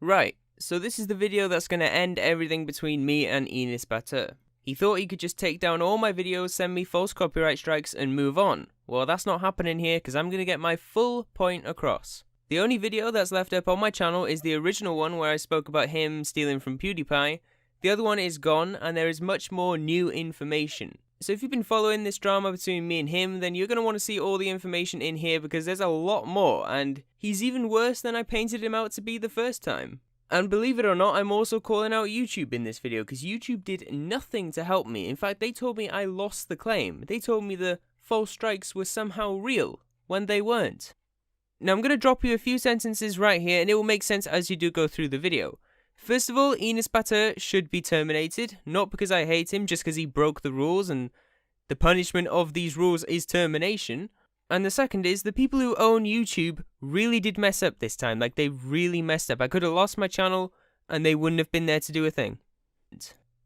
Right, so this is the video that's going to end everything between me and Enes Batur. He thought he could just take down all my videos, send me false copyright strikes, and move on. Well, that's not happening here because I'm going to get my full point across. The only video that's left up on my channel is the original one where I spoke about him stealing from PewDiePie. The other one is gone, and there is much more new information. So if you've been following this drama between me and him, then you're going to want to see all the information in here because there's a lot more, and he's even worse than I painted him out to be the first time. And believe it or not, I'm also calling out YouTube in this video because YouTube did nothing to help me. In fact, they told me I lost the claim. They told me the false strikes were somehow real when they weren't. Now I'm going to drop you a few sentences right here and it will make sense as you do go through the video. First of all, Enes Batur should be terminated, not because I hate him, just because he broke the rules and the punishment of these rules is termination. And the second is, the people who own YouTube really did mess up this time, like they really messed up. I could have lost my channel and they wouldn't have been there to do a thing.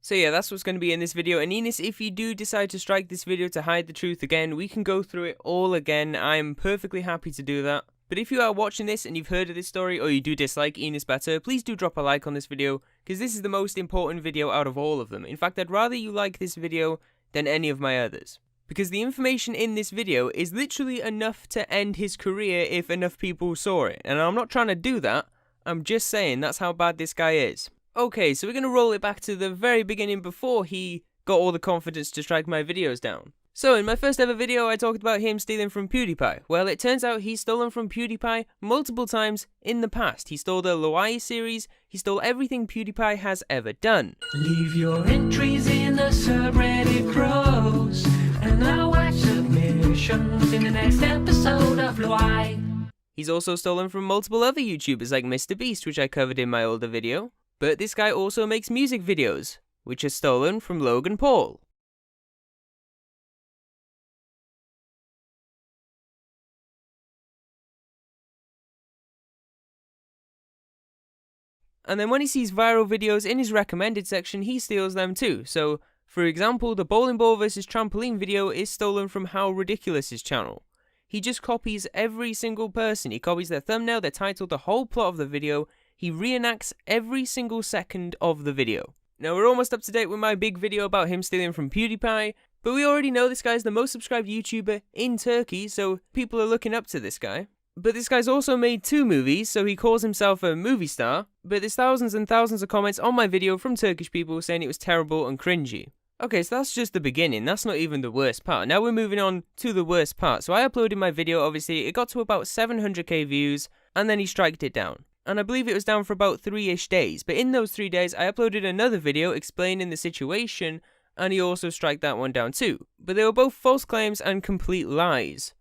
So yeah, that's what's going to be in this video. And Enes, if you do decide to strike this video to hide the truth again, we can go through it all again. I'm perfectly happy to do that. But if you are watching this and you've heard of this story or you do dislike Enes Batur, please do drop a like on this video because this is the most important video out of all of them. In fact, I'd rather you like this video than any of my others. Because the information in this video is literally enough to end his career if enough people saw it. And I'm not trying to do that, I'm just saying that's how bad this guy is. Okay, so we're going to roll it back to the very beginning before he got all the confidence to strike my videos down. So in my first ever video I talked about him stealing from PewDiePie. Well, it turns out he's stolen from PewDiePie multiple times in the past. He stole the Hawaii series, he stole everything PewDiePie has ever done. Leave your entries in the subreddit pros, and I'll watch submissions in the next episode of Hawaii. He's also stolen from multiple other YouTubers like MrBeast, which I covered in my older video. But this guy also makes music videos, which are stolen from Logan Paul. And then when he sees viral videos in his recommended section, he steals them too. So, for example, the bowling ball versus trampoline video is stolen from How Ridiculous's channel. He just copies every single person. He copies their thumbnail, their title, the whole plot of the video. He reenacts every single second of the video. Now, we're almost up to date with my big video about him stealing from PewDiePie, but we already know this guy's the most subscribed YouTuber in Turkey, so people are looking up to this guy. But this guy's also made 2 movies, so he calls himself a movie star, but there's thousands and thousands of comments on my video from Turkish people saying it was terrible and cringy. Okay, so that's just the beginning, that's not even the worst part. Now we're moving on to the worst part. So I uploaded my video, obviously, it got to about 700k views, and then he striked it down. And I believe it was down for about 3-ish days, but in those 3 days I uploaded another video explaining the situation, and he also striked that one down too. But they were both false claims and complete lies.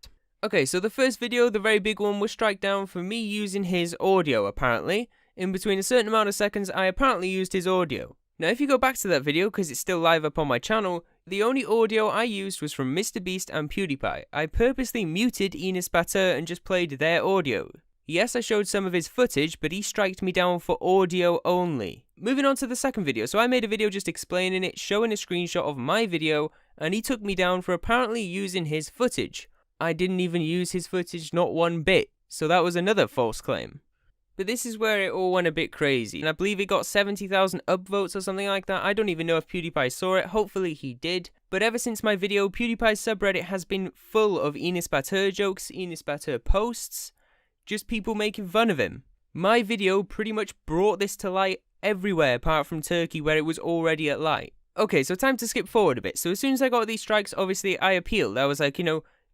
Okay, so the first video, the very big one, was strike down for me using his audio, apparently. In between a certain amount of seconds, I apparently used his audio. Now, if you go back to that video, because it's still live up on my channel, the only audio I used was from MrBeast and PewDiePie. I purposely muted Enes Batur and just played their audio. Yes, I showed some of his footage, but he striked me down for audio only. Moving on to the second video, so I made a video just explaining it, showing a screenshot of my video, and he took me down for apparently using his footage. I didn't even use his footage, not one bit, so that was another false claim. But this is where it all went a bit crazy, and I believe it got 70,000 upvotes or something like that. I don't even know if PewDiePie saw it, hopefully he did. But ever since my video, PewDiePie's subreddit has been full of Enes Batur jokes, Enes Batur posts, just people making fun of him. My video pretty much brought this to light everywhere apart from Turkey where it was already at light. Okay, so time to skip forward a bit. So as soon as I got these strikes, obviously I appealed. I was like,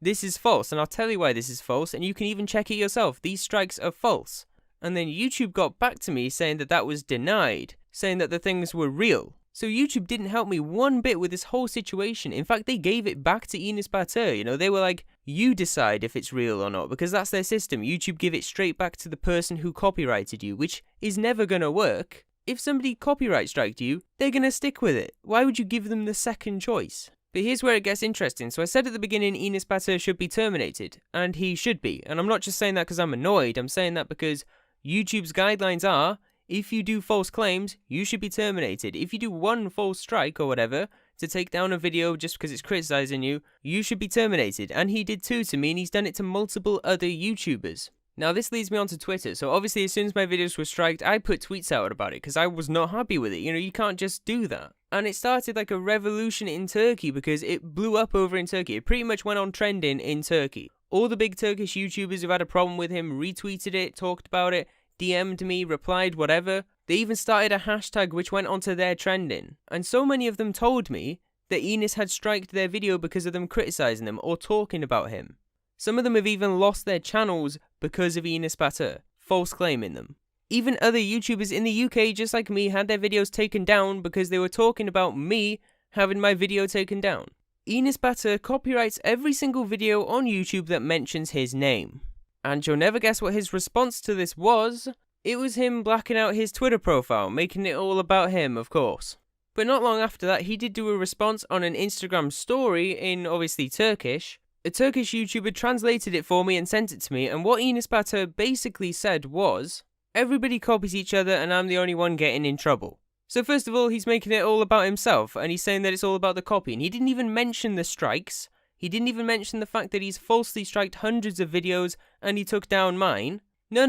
this is false, and I'll tell you why this is false, and you can even check it yourself. These strikes are false. And then YouTube got back to me saying that that was denied, saying that the things were real. So YouTube didn't help me one bit with this whole situation. In fact, they gave it back to Enes Batur. They were like, you decide if it's real or not, because that's their system. YouTube give it straight back to the person who copyrighted you, which is never gonna work. If somebody copyright striked you, they're gonna stick with it. Why would you give them the second choice? But here's where it gets interesting. So I said at the beginning Enes Batur should be terminated, and he should be. And I'm not just saying that because I'm annoyed, I'm saying that because YouTube's guidelines are, if you do false claims, you should be terminated. If you do one false strike or whatever to take down a video just because it's criticizing you, you should be terminated. And he did too to me, and he's done it to multiple other YouTubers. Now this leads me on to Twitter, so obviously as soon as my videos were striked, I put tweets out about it because I was not happy with it. You know, you can't just do that. And it started like a revolution in Turkey because it blew up over in Turkey. It pretty much went on trending in Turkey. All the big Turkish YouTubers who had a problem with him retweeted it, talked about it, DM'd me, replied, whatever. They even started a hashtag which went onto their trending. And so many of them told me that Enes had striked their video because of them criticizing him or talking about him. Some of them have even lost their channels because of Enes Batur, false claiming them. Even other YouTubers in the UK, just like me, had their videos taken down because they were talking about me having my video taken down. Enes Batur copyrights every single video on YouTube that mentions his name. And you'll never guess what his response to this was. It was him blacking out his Twitter profile, making it all about him, of course. But not long after that, he did do a response on an Instagram story in, obviously, Turkish. A Turkish YouTuber translated it for me and sent it to me, and what Enes Batur basically said was, everybody copies each other and I'm the only one getting in trouble. So first of all, he's making it all about himself, and he's saying that it's all about the copy, and he didn't even mention the strikes. He didn't even mention the fact that he's falsely striked hundreds of videos and he took down mine. No,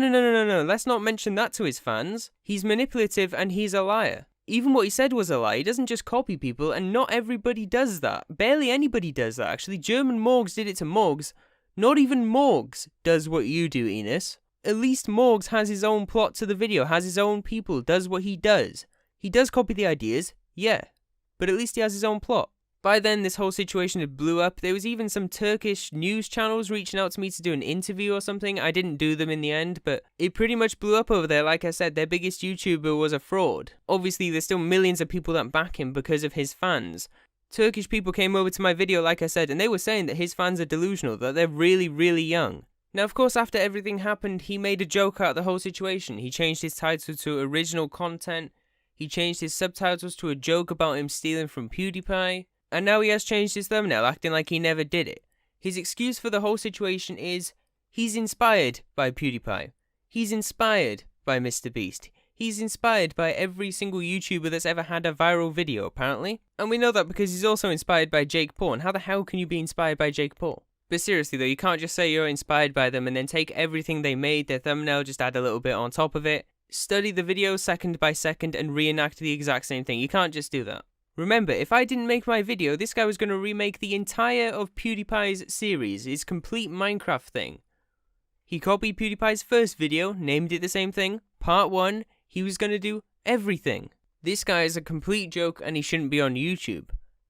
let's not mention that to his fans. He's manipulative and he's a liar. Even what he said was a lie. He doesn't just copy people, and not everybody does that. Barely anybody does that, actually. German Morgs did it to Morgs. Not even Morgs does what you do, Enes. At least Morgs has his own plot to the video, has his own people, does what he does. He does copy the ideas, yeah, but at least he has his own plot. By then, this whole situation had blew up. There was even some Turkish news channels reaching out to me to do an interview or something. I didn't do them in the end, but it pretty much blew up over there. Like I said, their biggest YouTuber was a fraud. Obviously, there's still millions of people that back him because of his fans. Turkish people came over to my video, like I said, and they were saying that his fans are delusional, that they're really, really young. Now, of course, after everything happened, he made a joke out of the whole situation. He changed his title to original content. He changed his subtitles to a joke about him stealing from PewDiePie. And now he has changed his thumbnail, acting like he never did it. His excuse for the whole situation is, he's inspired by PewDiePie. He's inspired by MrBeast. He's inspired by every single YouTuber that's ever had a viral video, apparently. And we know that because he's also inspired by Jake Paul. And how the hell can you be inspired by Jake Paul? But seriously though, you can't just say you're inspired by them and then take everything they made, their thumbnail, just add a little bit on top of it. Study the video second by second and reenact the exact same thing. You can't just do that. Remember, if I didn't make my video, this guy was going to remake the entire of PewDiePie's series, his complete Minecraft thing. He copied PewDiePie's first video, named it the same thing, part 1, he was going to do everything. This guy is a complete joke and he shouldn't be on YouTube.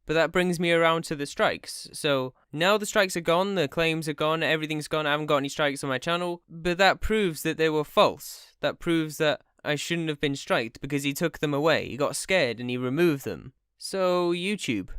But that brings me around to the strikes. So, now the strikes are gone, the claims are gone, everything's gone, I haven't got any strikes on my channel, but that proves that they were false. That proves that I shouldn't have been striked because he took them away, he got scared and he removed them. So, YouTube,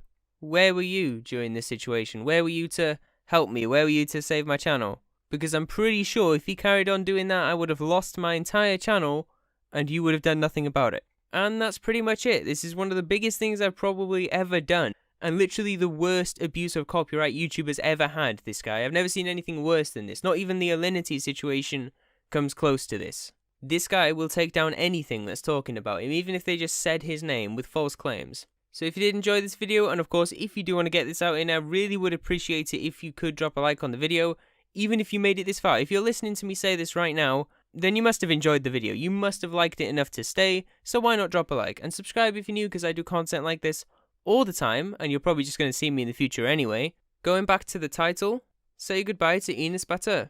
where were you during this situation? Where were you to help me? Where were you to save my channel? Because I'm pretty sure if he carried on doing that, I would have lost my entire channel and you would have done nothing about it. And that's pretty much it. This is one of the biggest things I've probably ever done. And literally the worst abuse of copyright YouTubers ever had, this guy. I've never seen anything worse than this. Not even the Alinity situation comes close to this. This guy will take down anything that's talking about him, even if they just said his name with false claims. So if you did enjoy this video, and of course if you do want to get this out in, I really would appreciate it if you could drop a like on the video, even if you made it this far. If you're listening to me say this right now, then you must have enjoyed the video. You must have liked it enough to stay, so why not drop a like? And subscribe if you're new, because I do content like this all the time, and you're probably just going to see me in the future anyway. Going back to the title, say goodbye to Enes Batur.